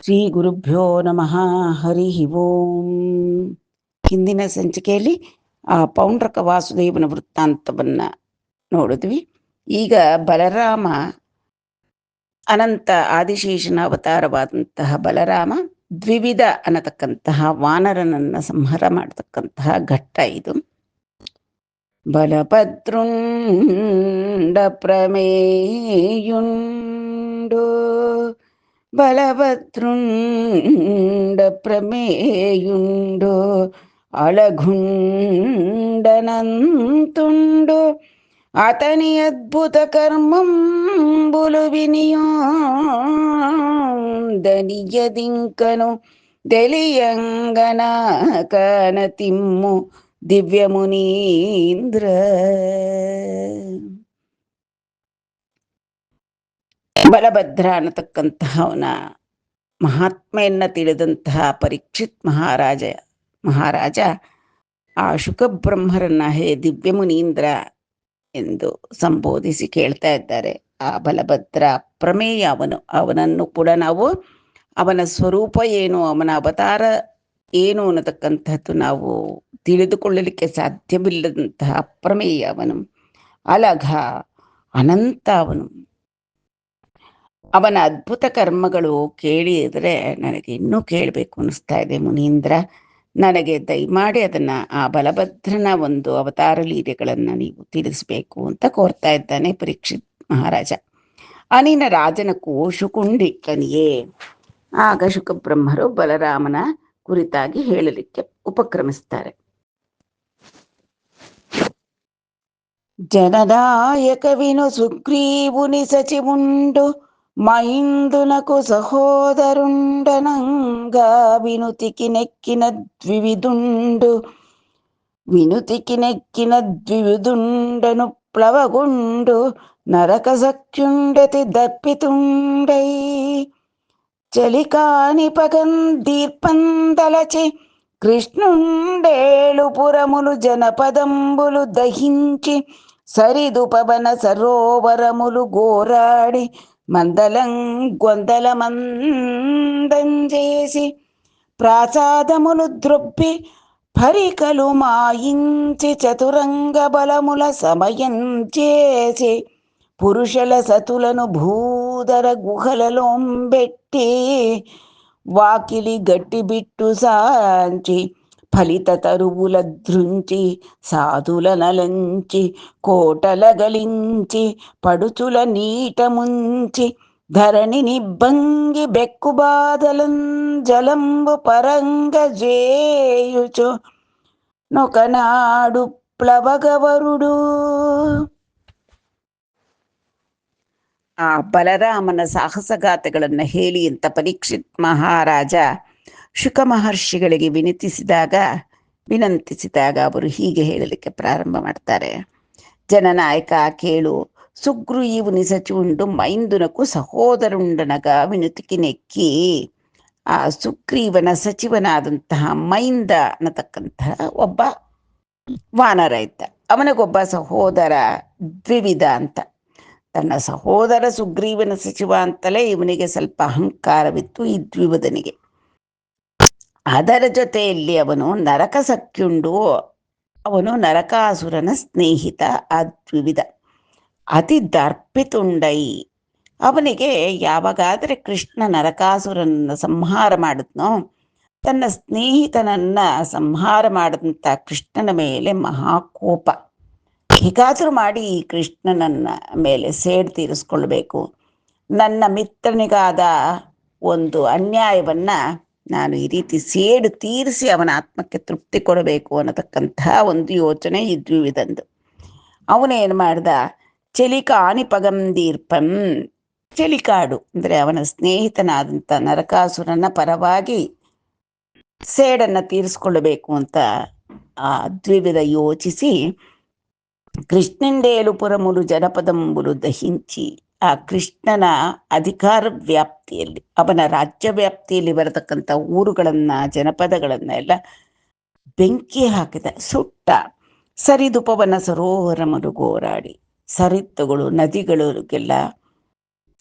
ಶ್ರೀ ಗುರುಭ್ಯೋ ನಮಃ. ಹರಿ ಓಂ. ಹಿಂದಿನ ಸಂಚಿಕೆಯಲ್ಲಿ ಪೌಂಡ್ರಕ ವಾಸುದೇವನ ವೃತ್ತಾಂತವನ್ನು ನೋಡಿದ್ವಿ. ಈಗ ಬಲರಾಮ ಅನಂತ ಆದಿಶೇಷನ ಅವತಾರವಾದಂತಹ ಬಲರಾಮ ದ್ವಿವಿಧ ಅನ್ನತಕ್ಕಂತಹ ವಾನರನನ್ನು ಸಂಹಾರ ಮಾಡತಕ್ಕಂತಹ ಘಟ್ಟ ಇದು. ಬಲಭದ್ರುಂಡ ಪ್ರಮೇಯುಂಡು ಬಲಭದ್ರುಂಡ ಪ್ರಮೇಯುಂಡು అళగుండనంతుండు అతని అద్భుత కర్మంబులు వినియోదనియదింకను తెలియంగన కనతిమ్ము ದಿವ್ಯಮುನೀಂದ್ರ. ಬಲಭದ್ರ ಅನ್ನತಕ್ಕಂತಹ ಅವನ ಮಹಾತ್ಮೆಯನ್ನ ತಿಳಿದಂತಹ ಪರೀಕ್ಷಿತ್ ಮಹಾರಾಜ ಆ ಶುಕಬ್ರಹ್ಮರನ್ನ ಹೇ ದಿವ್ಯಮುನೀಂದ್ರ ಎಂದು ಸಂಬೋಧಿಸಿ ಕೇಳ್ತಾ ಇದ್ದಾರೆ. ಆ ಬಲಭದ್ರ ಪ್ರಮೇಯ ಅವನನ್ನು ಕೂಡ ನಾವು ಅವನ ಸ್ವರೂಪ ಏನು, ಅವನ ಅವತಾರ ಏನು ಅನ್ನತಕ್ಕಂಥದ್ದು ನಾವು ತಿಳಿದುಕೊಳ್ಳಲಿಕ್ಕೆ ಸಾಧ್ಯವಿಲ್ಲದಂತಹ ಅಪ್ರಮೇಯ ಅವನು. ಅಲಘ ಅನಂತ ಅವನ ಅದ್ಭುತ ಕರ್ಮಗಳು ಕೇಳಿದರೆ ನನಗೆ ಇನ್ನೂ ಕೇಳಬೇಕು ಅನ್ನಿಸ್ತಾ ಇದೆ. ಮುನೀಂದ್ರ, ನನಗೆ ದಯಮಾಡಿ ಅದನ್ನು ಆ ಬಲಭದ್ರನ ಒಂದು ಅವತಾರ ಲೀಲೆಗಳನ್ನು ನೀವು ತಿಳಿಸಬೇಕು ಅಂತ ಕೋರ್ತಾ ಇದ್ದಾನೆ ಪರೀಕ್ಷಿತ್ ಮಹಾರಾಜ. ಅನಿನ ರಾಜನ ಕೋಶುಕುಂಡಿಟ್ಟನಿಯೇ. ಆಗ ಶುಕಬ್ರಹ್ಮರು ಬಲರಾಮನ ಕುರಿತಾಗಿ ಹೇಳಲಿಕ್ಕೆ ಉಪಕ್ರಮಿಸ್ತಾರೆ. ಜನದಾಯಕ ವಿನು ಸುಗ್ರೀವುನಿ ಸಚಿವುಂಡು మైందునకు సహోదరుండనంగా వినుతికి ద్వివిదుండను ప్లవగుండు నరక సఖ్యుండతి దర్పితుండై చలికాని పగం దీర్పందలచి కృష్ణుండేళు పురములు జనపదంబులు దహించి సరిదుపవన సరోవరములు గోరాడి గొందలమందంజేసి ప్రాసాదములు ద్రొబ్బి పరికలు మాయించి చతురంగ బలముల సమయం చేసి పురుషుల సతులను భూదర గుహలలోంబెట్టి వాకిలి గట్టిబిట్టు సాంచి ఫలిత తరువుల దృంచి సాధుల నలంచి కోటల గలించి పడుచుల నీట ముంచి ధరణి నిబ్బంగి బెక్కుబాదలం జలంబు పరంగ జేయుచు నొకనాడు ప్లవగవరుడు. ಆ ಬಲರಾಮನ ಸಾಹಸಗಾಥೆಗಳನ್ನು ಹೇಳಿ ಅಂತ ಪರೀಕ್ಷಿತ್ ಮಹಾರಾಜ ಶುಕ ಮಹರ್ಷಿಗಳಿಗೆ ವಿನಂತಿಸಿದಾಗ ಅವರು ಹೀಗೆ ಹೇಳಲಿಕ್ಕೆ ಪ್ರಾರಂಭ ಮಾಡ್ತಾರೆ. ಜನನಾಯಕ ಕೇಳು, ಸುಗ್ರೀವು ನಿಸಚುಂಡು ಮೈಂದುನಕು ಸಹೋದರುಂಡನಗ ವಿನುತಿಕಿ ನೆಕ್ಕಿ. ಆ ಸುಗ್ರೀವನ ಸಚಿವನಾದಂತಹ ಮೈಂದ ಅನ್ನತಕ್ಕಂತಹ ಒಬ್ಬ ವಾನರ ಇದ್ದ. ಅವನಿಗೊಬ್ಬ ಸಹೋದರ ದ್ವಿವಿಧ ಅಂತ. ತನ್ನ ಸಹೋದರ ಸುಗ್ರೀವನ ಸಚಿವ ಅಂತಲೇ ಇವನಿಗೆ ಸ್ವಲ್ಪ ಅಹಂಕಾರವಿತ್ತು ಈ ದ್ವಿವಿಧನಿಗೆ. ಅದರ ಜೊತೆಯಲ್ಲಿ ಅವನು ನರಕ ಸಖ್ಯುಂಡು, ಅವನು ನರಕಾಸುರನ ಸ್ನೇಹಿತ. ಆ ದ್ವಿವಿಧ ಅತಿ ದರ್ಪಿತುಂಡೈ. ಅವನಿಗೆ ಯಾವಾಗಾದರೆ ಕೃಷ್ಣ ನರಕಾಸುರನನ್ನು ಸಂಹಾರ ಮಾಡಿದ್ನೋ, ತನ್ನ ಸ್ನೇಹಿತನನ್ನ ಸಂಹಾರ ಮಾಡಿದಂಥ ಕೃಷ್ಣನ ಮೇಲೆ ಮಹಾಕೋಪ. ಹೀಗಾದರೂ ಮಾಡಿ ಈ ಕೃಷ್ಣನನ್ನ ಮೇಲೆ ಸೇಡು ತೀರಿಸ್ಕೊಳ್ಬೇಕು, ನನ್ನ ಮಿತ್ರನಿಗಾದ ಒಂದು ಅನ್ಯಾಯವನ್ನ ನಾನು ಈ ರೀತಿ ಸೇಡು ತೀರಿಸಿ ಅವನ ಆತ್ಮಕ್ಕೆ ತೃಪ್ತಿ ಕೊಡಬೇಕು ಅನ್ನತಕ್ಕಂತಹ ಒಂದು ಯೋಚನೆ ಈ ದ್ವಿವಿಧಂದು. ಅವನೇನು ಮಾಡ್ದ, ಚಲಿಕಾನಿ ಪಗಂದೀರ್ಪಂ, ಚಲಿಕಾಡು ಅಂದರೆ ಅವನ ಸ್ನೇಹಿತನಾದಂಥ ನರಕಾಸುರನ ಪರವಾಗಿ ಸೇಡನ್ನು ತೀರಿಸ್ಕೊಳ್ಬೇಕು ಅಂತ ಆ ದ್ವಿವಿಧ ಯೋಚಿಸಿ ಕೃಷ್ಣಂಡೇಲು ಪುರಮುಲು ಜನಪದಂಬುಲು ದಹಿಂಚಿ, ಆ ಕೃಷ್ಣನ ಅಧಿಕಾರ ವ್ಯಾಪ್ತಿಯಲ್ಲಿ, ಅವನ ರಾಜ್ಯ ವ್ಯಾಪ್ತಿಯಲ್ಲಿ ಬರತಕ್ಕಂಥ ಊರುಗಳನ್ನ ಜನಪದಗಳನ್ನ ಎಲ್ಲ ಬೆಂಕಿ ಹಾಕಿದ, ಸುಟ್ಟ. ಸರಿದುಪವನ ಸರೋವರ ಮರುಗೋರಾಡಿ, ಸರಿತ್ತುಗಳು ನದಿಗಳಿಗೆಲ್ಲ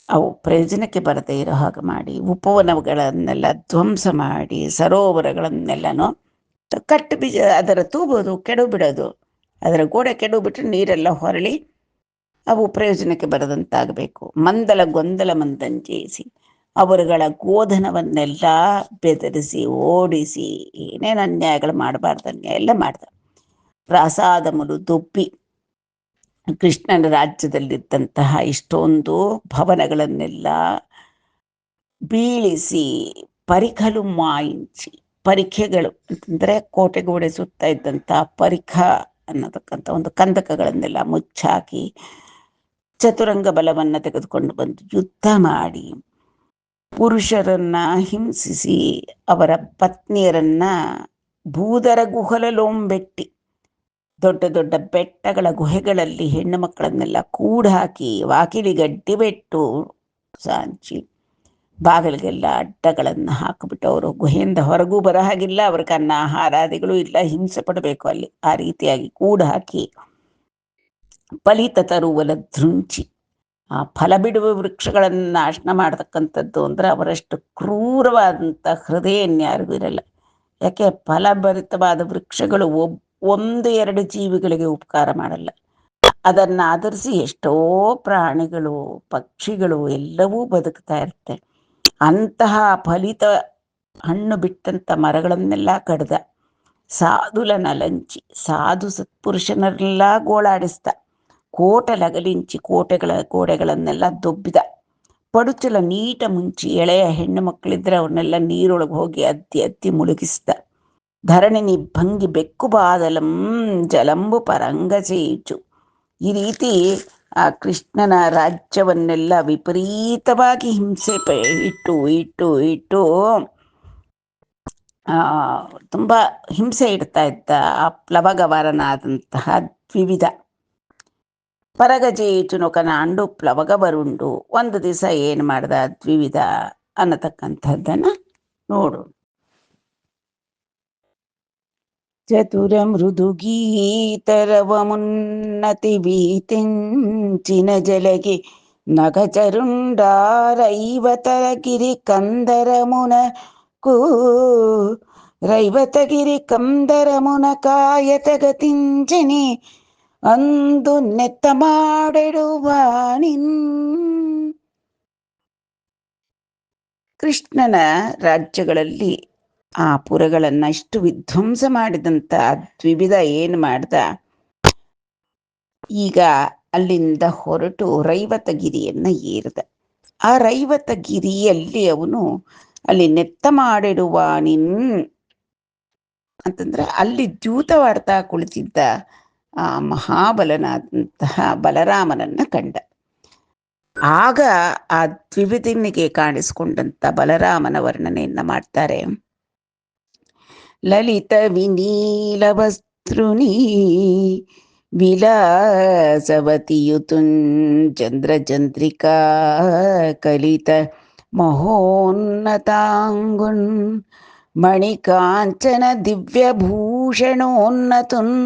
ಅವು ಪ್ರಯೋಜನಕ್ಕೆ ಬರದೇ ಇರೋ ಹಾಗೆ ಮಾಡಿ, ಉಪವನಗಳನ್ನೆಲ್ಲ ಧ್ವಂಸ ಮಾಡಿ, ಸರೋವರಗಳನ್ನೆಲ್ಲನೂ ಕಟ್ಟು ಬೀಜ ಅದರ ತೂಬೋದು, ಕೆಡು ಬಿಡೋದು, ಅದರ ಗೋಡೆ ಕೆಡು ಬಿಟ್ಟರೆ ನೀರೆಲ್ಲ ಹೊರಳಿ ಅವು ಪ್ರಯೋಜನಕ್ಕೆ ಬರದಂತಾಗಬೇಕು. ಮಂದಲ ಗೊಂದಲ ಮಂದಂಜೇಸಿ ಅವರುಗಳ ಗೋಧನವನ್ನೆಲ್ಲ ಬೆದರಿಸಿ ಓಡಿಸಿ ಏನೇನು ಅನ್ಯಾಯಗಳು ಮಾಡಬಾರ್ದು ಅನ್ಯಾಯ ಎಲ್ಲ ಮಾಡ್ದ. ಪ್ರಾಸಾದ ಮುಲು ದೊಪ್ಪಿ ಕೃಷ್ಣನ ರಾಜ್ಯದಲ್ಲಿದ್ದಂತಹ ಇಷ್ಟೊಂದು ಭವನಗಳನ್ನೆಲ್ಲ ಬೀಳಿಸಿ ಪರಿಖಲು ಮಾಯಿಂಚಿ, ಪರಿಖೆಗಳು ಅಂತಂದರೆ ಕೋಟೆಗೋಡೆ ಸುತ್ತ ಇದ್ದಂಥ ಪರಿಖ ಅನ್ನತಕ್ಕಂಥ ಒಂದು ಕಂದಕಗಳನ್ನೆಲ್ಲ ಮುಚ್ಚಾಕಿ ಚತುರಂಗ ಬಲವನ್ನು ತೆಗೆದುಕೊಂಡು ಬಂದು ಯುದ್ಧ ಮಾಡಿ, ಪುರುಷರನ್ನ ಹಿಂಸಿಸಿ, ಅವರ ಪತ್ನಿಯರನ್ನ ಭೂದರ ಗುಹಲಲೋಂಬೆಟ್ಟಿ, ದೊಡ್ಡ ದೊಡ್ಡ ಬೆಟ್ಟಗಳ ಗುಹೆಗಳಲ್ಲಿ ಹೆಣ್ಣು ಮಕ್ಕಳನ್ನೆಲ್ಲ ಕೂಡಾಕಿ, ವಾಕಿಲಿ ಗಡ್ಡಿ ಬೆಟ್ಟು ಸಾಂಚಿ, ಬಾಗಿಲಿಗೆಲ್ಲ ಅಡ್ಡಗಳನ್ನು ಹಾಕಿಬಿಟ್ಟು ಅವರು ಗುಹೆಯಿಂದ ಹೊರಗೂ ಬರೋ ಹಾಗಿಲ್ಲ, ಅವ್ರಿಗೆ ಅನ್ನ ಆಹಾರಾದಿಗಳು ಇಲ್ಲ, ಹಿಂಸೆ ಪಡಬೇಕು ಅಲ್ಲಿ. ಆ ರೀತಿಯಾಗಿ ಕೂಡ ಹಾಕಿ ಫಲಿತ ತರುವಲ ಧೃಂಚಿ, ಆ ಫಲ ಬಿಡುವ ವೃಕ್ಷಗಳನ್ನು ನಾಶನ ಮಾಡತಕ್ಕಂಥದ್ದು ಅಂದರೆ ಅವರಷ್ಟು ಕ್ರೂರವಾದಂಥ ಹೃದಯ ಇನ್ಯಾರಿಗೂ ಇರಲ್ಲ. ಯಾಕೆ ಫಲಭರಿತವಾದ ವೃಕ್ಷಗಳು ಒಂದು ಎರಡು ಜೀವಿಗಳಿಗೆ ಉಪಕಾರ ಮಾಡಲ್ಲ, ಅದನ್ನು ಆಧರಿಸಿ ಎಷ್ಟೋ ಪ್ರಾಣಿಗಳು ಪಕ್ಷಿಗಳು ಎಲ್ಲವೂ ಬದುಕ್ತಾ ಇರುತ್ತೆ. ಅಂತಹ ಫಲಿತ ಹಣ್ಣು ಬಿಟ್ಟಂಥ ಮರಗಳನ್ನೆಲ್ಲ ಕಡ್ದ, ಸಾಧುಲ ನಲಂಚಿ, ಸಾಧು ಸತ್ಪುರುಷನೆಲ್ಲ ಗೋಳಾಡಿಸ್ದ, ಕೋಟಲಗಲಿಂಚಿ, ಗೋಡೆಗಳನ್ನೆಲ್ಲ ದೊಬ್ಬಿದ, ಪಡುಚಲ ನೀಟ ಮುಂಚಿ, ಎಳೆಯ ಹೆಣ್ಣು ಮಕ್ಕಳಿದ್ರೆ ಅವ್ರನ್ನೆಲ್ಲ ನೀರೊಳಗೆ ಹೋಗಿ ಅತ್ತಿ ಮುಳುಗಿಸ್ದ, ಧರಣಿ ನಿಭಂಗಿ ಬೆಕ್ಕು ಬಾದಲಂ ಜಲಂಬು ಪರಂಗಚೇಚು. ಈ ರೀತಿ ಆ ಕೃಷ್ಣನ ರಾಜ್ಯವನ್ನೆಲ್ಲ ವಿಪರೀತವಾಗಿ ಹಿಂಸೆ ಇಟ್ಟು ತುಂಬ ಹಿಂಸೆ ಇಡ್ತಾ ಇದ್ದ ಆ ಪ್ಲವಗವರನಾದಂತಹ ದ್ವಿವಿಧ. ಪರಗಜೇಚು ನೊಕನ ಅಂಡು ಪ್ಲವಗ ಬರುಂಡು. ಒಂದು ದಿವಸ ಏನು ಮಾಡ್ದ ದ್ವಿವಿಧ ಅನ್ನತಕ್ಕಂಥದ್ದನ್ನು ನೋಡು. ಚತುರ ಮೃದು ಗೀತರವ ಮುನ್ನತಿ ವೀತಿಂಚಿನ ಜಲಗೆ ನಗಚರುಂಡಾರೈವತರ ಗಿರಿ ಕಂದರ ಮುನಕು, ರೈವತಗಿರಿ ಕಂದರ ಮುನಕಾಯತಗತಿಂಚನೆ ಅಂದು ನೆತ್ತ ಮಾಡಿಡುವಾನಿನ್. ಕೃಷ್ಣನ ರಾಜ್ಯಗಳಲ್ಲಿ ಆ ಪುರಗಳನ್ನು ಇಷ್ಟು ವಿಧ್ವಂಸ ಮಾಡಿದಂಥ ದ್ವಿವಿಧ ಏನು ಮಾಡ್ದ, ಈಗ ಅಲ್ಲಿಂದ ಹೊರಟು ರೈವತಗಿರಿಯನ್ನು ಏರಿದ. ಆ ರೈವತಗಿರಿಯಲ್ಲಿ ಅವನು ಅಲ್ಲಿ ನೆತ್ತ ಮಾಡಿಡುವ ನಿನ್ ಅಂತಂದ್ರೆ ಅಲ್ಲಿ ದ್ಯೂತವಾಡ್ತಾ ಕುಳಿತಿದ್ದ ಆ ಮಹಾಬಲನಾದಂತಹ ಬಲರಾಮನನ್ನ ಕಂಡ. ಆಗ ಆ ದ್ವಿವಿಧನಿಗೆ ಕಾಣಿಸ್ಕೊಂಡಂತ ಬಲರಾಮನ ವರ್ಣನೆಯನ್ನ ಮಾಡ್ತಾರೆ. ಲಲಿತ ವಿನೀಲ ವಸ್ತ್ರುನಿ ವಿಲಾಸವತಿಯುತುನ್ ಚಂದ್ರ ಚಂದ್ರಿಕಾ ಕಲಿತ ಮಹೋನ್ನತಾಂಗುನ್ ಮಣಿಕಾಂಚನ ದಿವ್ಯಭೂಷಣೋನ್ನತುನ್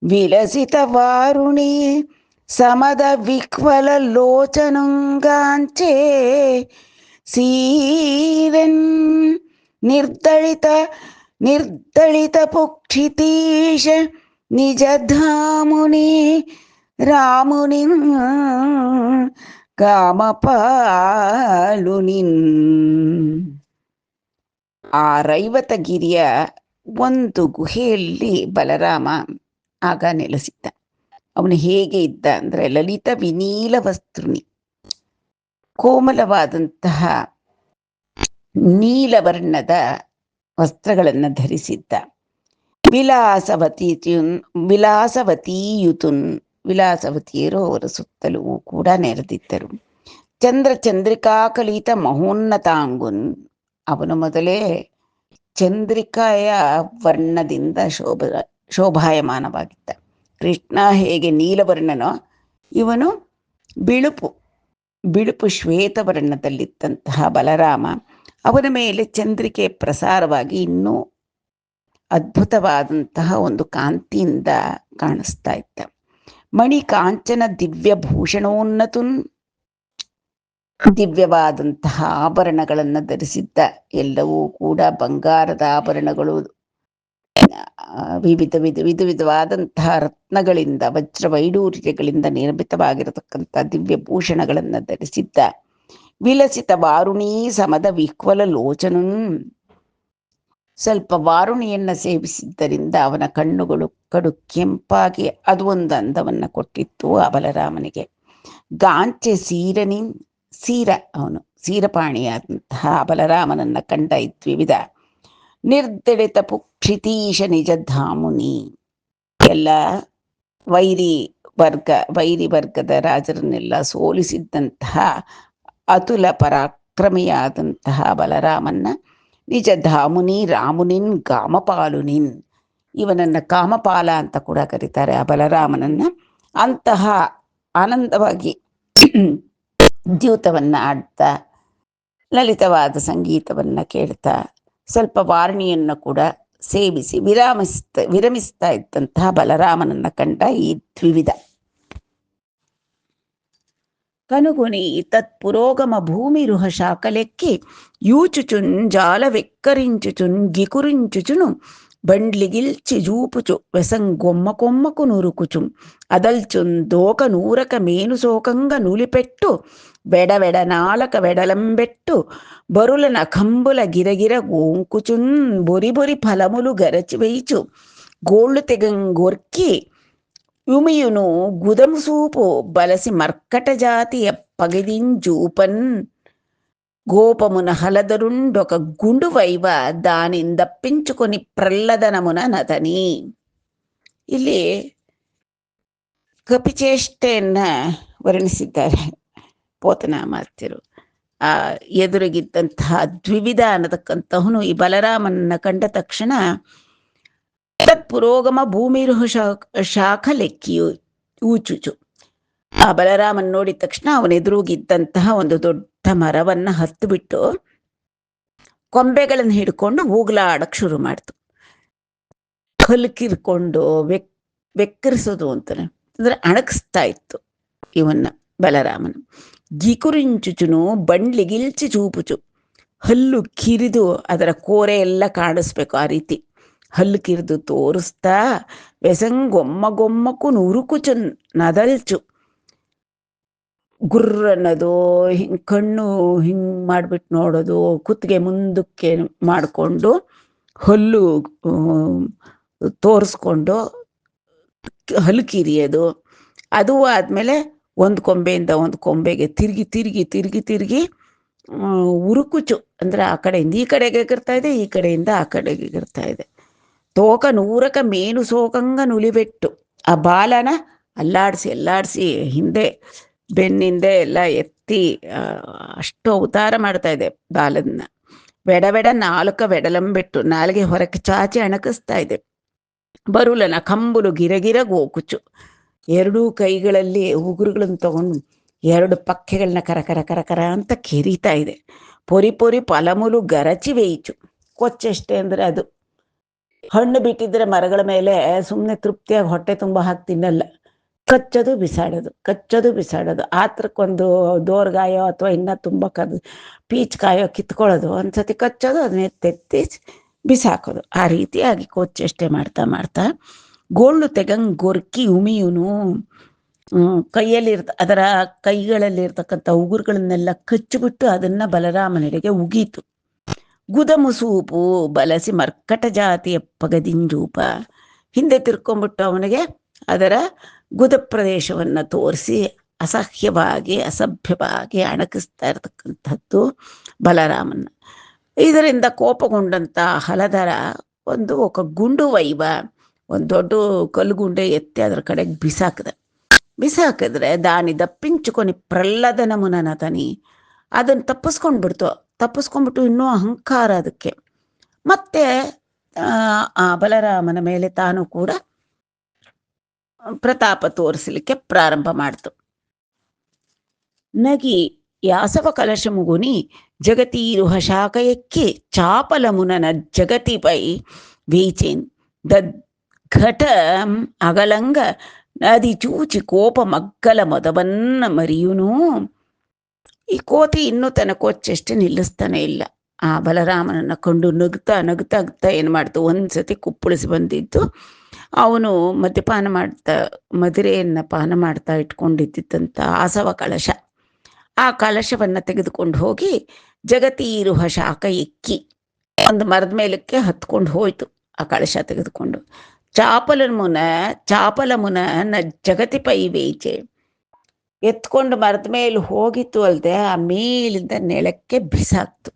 ವಿಲಸಿತ ವಾರುಣಿ ಸಮದ ವಿಕ್ವಲ ಲೋಚನುಂಗಾಂಚೆ ಸೀರನ್ ನಿರ್ದಳಿತ ಪುಕ್ಷಿತೀಶ ನಿಜಧಾಮುನಿ ರಾಮುನಿನ್ ಕಾಮಪಾಲುನಿನ್. ಆ ರೈವತಗಿರಿಯ ಒಂದು ಗುಹೆಯಲ್ಲಿ ಬಲರಾಮ ಆಗ ನೆಲೆಸಿದ್ದ. ಅವನು ಹೇಗೆ ಇದ್ದ ಅಂದರೆ ಲಲಿತ ವಿನೀಲ ವಸ್ತ್ರುನಿ, ಕೋಮಲವಾದಂತಹ ನೀಲವರ್ಣದ ವಸ್ತ್ರಗಳನ್ನು ಧರಿಸಿದ್ದ. ವಿಲಾಸವತಿಯುತುನ್, ವಿಲಾಸವತಿಯರು ಅವರ ಸುತ್ತಲೂ ಕೂಡ ನೆರೆದಿದ್ದರು. ಚಂದ್ರ ಚಂದ್ರಿಕಾಕಲಿತ ಮಹೋನ್ನತಾಂಗುನ್, ಅವನು ಮೊದಲೇ ಚಂದ್ರಿಕಾಯ ವರ್ಣದಿಂದ ಶೋಭಾಯಮಾನವಾಗಿದ್ದ. ಕೃಷ್ಣ ಹೇಗೆ ನೀಲವರ್ಣನೋ ಇವನು ಬಿಳುಪು ಶ್ವೇತವರ್ಣದಲ್ಲಿದ್ದಂತಹ ಬಲರಾಮ, ಅವನ ಮೇಲೆ ಚಂದ್ರಿಕೆ ಪ್ರಸಾರವಾಗಿ ಇನ್ನೂ ಅದ್ಭುತವಾದಂತಹ ಒಂದು ಕಾಂತಿಯಿಂದ ಕಾಣಿಸ್ತಾ ಇದ್ದ. ಮಣಿ ಕಾಂಚನ ದಿವ್ಯ ಭೂಷಣೋನ್ನತುನ್, ದಿವ್ಯವಾದಂತಹ ಆಭರಣಗಳನ್ನು ಧರಿಸಿದ್ದ. ಎಲ್ಲವೂ ಕೂಡ ಬಂಗಾರದ ಆಭರಣಗಳು, ವಿಧವಾದಂತಹ ರತ್ನಗಳಿಂದ, ವಜ್ರ ವೈಡೂರ್ಯಗಳಿಂದ ನಿರ್ಮಿತವಾಗಿರತಕ್ಕಂಥ ದಿವ್ಯ ಭೂಷಣಗಳನ್ನು ಧರಿಸಿದ್ದ. ವಿಲಸಿತ ವಾರುಣೀ ಸಮದ ವಿಹ್ವಲ ಲೋಚನೂ. ಸ್ವಲ್ಪ ವಾರುಣಿಯನ್ನು ಸೇವಿಸಿದ್ದರಿಂದ ಅವನ ಕಣ್ಣುಗಳು ಕಡು ಕೆಂಪಾಗಿ ಅದು ಒಂದು ಅಂದವನ್ನು ಕೊಟ್ಟಿತ್ತು ಆ ಬಲರಾಮನಿಗೆ. ಗಾಂಚೆ ಸೀರನಿ ಸೀರ, ಅವನು ಸೀರಪಾಣಿಯಾದಂತಹ ಬಲರಾಮನನ್ನ ಕಂಡ ಇದ್ವಿವಿಧ. ನಿರ್ದಳಿತ ಪುಕ್ಷಿತೀಶ ನಿಜ ಧಾಮುನಿ. ಎಲ್ಲ ವೈರಿ ವರ್ಗದ ರಾಜರನ್ನೆಲ್ಲ ಸೋಲಿಸಿದ್ದಂತಹ ಅತುಲ ಪರಾಕ್ರಮಿಯಾದಂತಹ ಬಲರಾಮನ್ನ ನಿಜ ಧಾಮುನಿ ರಾಮುನಿನ್ ಗಾಮಪಾಲುನಿನ್, ಇವನನ್ನ ಕಾಮಪಾಲ ಅಂತ ಕೂಡ ಕರೀತಾರೆ ಆ ಬಲರಾಮನನ್ನ. ಅಂತಹ ಆನಂದವಾಗಿ ದ್ಯೂತವನ್ನ ಆಡ್ತಾ, ಲಲಿತವಾದ ಸಂಗೀತವನ್ನ ಕೇಳ್ತಾ, ಸ್ವಲ್ಪ ವಾರ್ಣಿಯನ್ನು ಕೂಡ ಸೇವಿಸಿ ವಿರಮಿಸ್ತಾ ಇದ್ದಂತಹ ಬಲರಾಮನನ್ನ ಕಂಡ ಈ ದ್ವಿವಿಧ. ಕನುಗುನಿ ತತ್ಪುರೋಗಮ ಭೂಮಿರುಹ ಶಾಕಲೆಕ್ಕಿ ಯೂಚುಚುನ್ ಜಾಲವೆಕ್ಕರಿಂಚುಚುನ್ ಗಿಕುರಿಂಚುಚುನು బండ్లిగిల్చి జూపుచు వెసంగొమ్మ కొమ్మకు నురుకుచుం అదల్చున్ దోక నూరక మేను సోకంగ నులిపెట్టు వెడవెడ నాలక వెడలంబెట్టు బరుల నఖంబుల గిరగిర గోంకుచున్ బొరి బొరి ఫలములు గరచివేయిచు గోళ్ళు తెగంగొర్కి యుమియును గుదము సూపు బలసి మర్కట జాతియ పగిదింజూపన్ గోపమున హలదరుండొక ಗುಂಡುವೈವ ದಾನಿಂದಪ್ಪಿಂಚುకొని ಪ್ರಲ್ಲದನಮುನ ನತನಿ. ಇಲ್ಲಿ ಕಪಿಚೇಷ್ಟೆಯನ್ನ ವರ್ಣಿಸಿದ್ದಾರೆ ಪೋತನಾಮಾತ್ಯರು. ಆ ಎದುರಿಗಿದ್ದಂತಹ ದ್ವಿವಿಧ ಅನ್ನತಕ್ಕಂತಹನು ಈ ಬಲರಾಮನನ್ನ ಕಂಡ ತಕ್ಷಣ ಪುರೋಗಮ ಭೂಮಿರುಹ ಶಾಖ ಲೆಕ್ಕಿಯು ಊಚುಚು. ಆ ಬಲರಾಮನ್ ನೋಡಿದ ತಕ್ಷಣ ಅವನೆದುರುಗಿದ್ದಂತಹ ಒಂದು ದೊಡ್ಡ ಮರವನ್ನ ಹತ್ತು ಬಿಟ್ಟು ಕೊಂಬೆಗಳನ್ನು ಹಿಡ್ಕೊಂಡು ಊಗ್ಲಾಡಕ್ ಶುರು ಮಾಡ್ತು. ಹಲ್ಕಿರ್ಕೊಂಡು ಬೆಕ್ಕರಿಸೋದು ಅಂತಾನೆ, ಅಂದ್ರೆ ಅಣಗಿಸ್ತಾ ಇತ್ತು ಇವನ್ನ ಬಲರಾಮನ. ಗಿಕುರಿಂಚುಚುನು ಬಂಡ್ಲಿಗಿಲ್ಚಿ ಚೂಪುಚು, ಹಲ್ಲು ಕಿರಿದು ಅದರ ಕೋರೆ ಎಲ್ಲ ಕಾಣಿಸ್ಬೇಕು ಆ ರೀತಿ ಹಲ್ಲು ಕಿರಿದು ತೋರಿಸ್ತಾ, ಗೊಮ್ಮಕ್ಕೂ ನುರುಕುಚು ನದಲ್ಚು, ಗುರ್ರ ಅನ್ನೋದು, ಹಿಂಗೆ ಕಣ್ಣು ಹಿಂಗೆ ಮಾಡಿಬಿಟ್ಟು ನೋಡೋದು, ಕುತ್ತಿಗೆ ಮುಂದಕ್ಕೆ ಮಾಡಿಕೊಂಡು ಹಲ್ಲು ತೋರಿಸ್ಕೊಂಡು ಹಲ್ಲು ಕಿರಿಯೋದು. ಅದು ಆದಮೇಲೆ ಒಂದು ಕೊಂಬೆಯಿಂದ ಒಂದು ಕೊಂಬೆಗೆ ತಿರುಗಿ ತಿರುಗಿ ತಿರುಗಿ ತಿರುಗಿ ಉರುಕುಚು, ಅಂದರೆ ಆ ಕಡೆಯಿಂದ ಈ ಕಡೆಗೆ ಎಗರ್ತಾ ಇದೆ, ಈ ಕಡೆಯಿಂದ ಆ ಕಡೆಗೆ ಎಗರ್ತಾ ಇದೆ. ತೋಕ ನೂರಕ ಮೇನು ಸೋಕಂಗ ನುಲಿಬೆಟ್ಟು, ಆ ಬಾಲನ ಅಲ್ಲಾಡಿಸಿ ಹಿಂದೆ ಬೆನ್ನಿಂದೆ ಎಲ್ಲ ಎತ್ತಿ ಅಷ್ಟು ಅವತಾರ ಮಾಡ್ತಾ ಇದೆ ಬಾಲನ್ನ. ಬೆಡವೆಡ ನಾಲ್ಕ ಬೆಡಲಂಬೆಟ್ಟು, ನಾಲ್ಗೆ ಹೊರಕ್ಕೆ ಚಾಚಿ ಅಣಕಿಸ್ತಾ ಇದೆ. ಬರುಲನ ಕಂಬುಲು ಗಿರಗಿರ ಗೋಕುಚು, ಎರಡೂ ಕೈಗಳಲ್ಲಿ ಉಗುರುಗಳನ್ನು ತಗೊಂಡು ಎರಡು ಪಕ್ಕೆಗಳನ್ನ ಕರಕರ ಕರಕರ ಅಂತ ಕೆರಿತಾ ಇದೆ. ಪೊರಿ ಪೊರಿ ಫಲಮುಲು ಗರಚಿ ಬೇಯಿಚು, ಕೊಚ್ಚೆಷ್ಟೆ ಅಂದರೆ ಅದು ಹಣ್ಣು ಬಿಟ್ಟಿದ್ರೆ ಮರಗಳ ಮೇಲೆ ಸುಮ್ಮನೆ ತೃಪ್ತಿಯಾಗಿ ಹೊಟ್ಟೆ ತುಂಬ ಹಾಕಿ ತಿನ್ನಲ್ಲ, ಕಚ್ಚೋದು ಬಿಸಾಡೋದು. ಆತ್ರಕ್ಕೊಂದು ದೋರ್ಗಾಯೋ ಅಥವಾ ಇನ್ನೂ ತುಂಬ ಪೀಚ್ಕಾಯೋ ಕಿತ್ಕೊಳ್ಳೋದು, ಒಂದ್ಸತಿ ಕಚ್ಚೋದು, ಅದನ್ನೇ ತೆತ್ತಿ ಬಿಸಾಕೋದು. ಆ ರೀತಿಯಾಗಿ ಕೊಚ್ಚೆಷ್ಟೆ ಮಾಡ್ತಾ ಗೋಳ್ಳು ತೆಗಂಗೊರ್ಕಿ ಉಮಿಯುನು, ಅದರ ಕೈಗಳಲ್ಲಿರ್ತಕ್ಕಂಥ ಉಗುರುಗಳನ್ನೆಲ್ಲ ಕಚ್ಚಿಬಿಟ್ಟು ಅದನ್ನ ಬಲರಾಮನೆಡೆಗೆ ಉಗೀತು. ಗುದಮುಸೂಪು ಬಲಸಿ ಮರ್ಕಟ ಜಾತಿಯ ಪಗದಿಂಜೂಪ, ಹಿಂದೆ ತಿರ್ಕೊಂಡ್ಬಿಟ್ಟು ಅವನಿಗೆ ಅದರ ಗುದ ಪ್ರದೇಶವನ್ನು ತೋರಿಸಿ ಅಸಭ್ಯವಾಗಿ ಅಣಕಿಸ್ತಾ ಇರತಕ್ಕಂಥದ್ದು ಬಲರಾಮನ. ಇದರಿಂದ ಕೋಪಗೊಂಡಂತ ಹಲಧರ ఒక ಗುಂಡು ವೈವ, ಒಂದು ದೊಡ್ಡ ಕಲ್ಲುಗುಂಡೆ ಎತ್ತಿ ಅದರ ಕಡೆಗೆ ಬಿಸಾಕಿದ್ರೆ ದಾನಿ ದಪ್ಪಿಂಚುకొని ಪ್ರಲ್ಲದನ ಮುನನತನಿ, ಅದನ್ನು ತಪ್ಪಿಸ್ಕೊಂಡ್ಬಿಟ್ಟು ಇನ್ನೂ ಅಹಂಕಾರ ಅದಕ್ಕೆ, ಮತ್ತೆ ಆ ಬಲರಾಮನ ಮೇಲೆ ತಾನು ಕೂಡ ಪ್ರತಾಪ ತೋರಿಸಲಿಕ್ಕೆ ಪ್ರಾರಂಭ ಮಾಡ್ತು. ನಗಿ ಯಾಸವ ಕಲಶ ಮುಗುನಿ ಜಗತೀರುಹ ಶಾಖ ಎಕ್ಕಿ ಚಾಪಲಮುನನ ಜಗತಿಪೈ ವೀಚೇನ್ ದಘಟ ಅಗಲಂಗ ನದಿ ಚೂಚಿ ಕೋಪ ಮಗ್ಗಲ ಮೊದವನ್ನ ಮರಿಯುನು. ಈ ಕೋತಿ ಇನ್ನೂ ತನ್ನ ಕೊಚ್ಚೆಷ್ಟೇ ನಿಲ್ಲಿಸ್ತಾನೆ ಇಲ್ಲ. ಆ ಬಲರಾಮನನ್ನ ಕಂಡು ನಗ್ತಾ ನಗ್ತಾ ನಗ್ತಾ ಏನು ಮಾಡ್ತು, ಒಂದ್ಸತಿ ಕುಪ್ಪಳಿಸಿ ಬಂದಿದ್ದು, ಅವನು ಮದ್ಯಪಾನ ಮಾಡ್ತಾ ಮದಿರೆಯನ್ನು ಪಾನ ಮಾಡ್ತಾ ಇಟ್ಕೊಂಡಿದ್ದಂಥ ಆಸವ ಕಳಶ, ಆ ಕಲಶವನ್ನು ತೆಗೆದುಕೊಂಡು ಹೋಗಿ ಜಗತೀರುಹ ಶಾಖ ಎಕ್ಕಿ ಒಂದು ಮರದ ಮೇಲಕ್ಕೆ ಹತ್ಕೊಂಡು ಹೋಯ್ತು. ಆ ಕಳಶ ತೆಗೆದುಕೊಂಡು ಚಾಪಲ ಮುನ ನ ಜಗತಿ ಪೈ ವೇಚೆ, ಎತ್ಕೊಂಡು ಮರದ ಮೇಲೆ ಹೋಗಿತ್ತು ಅಲ್ಲದೆ ಆ ಮೇಲಿಂದ ನೆಲಕ್ಕೆ ಬಿಸಾಕ್ತು.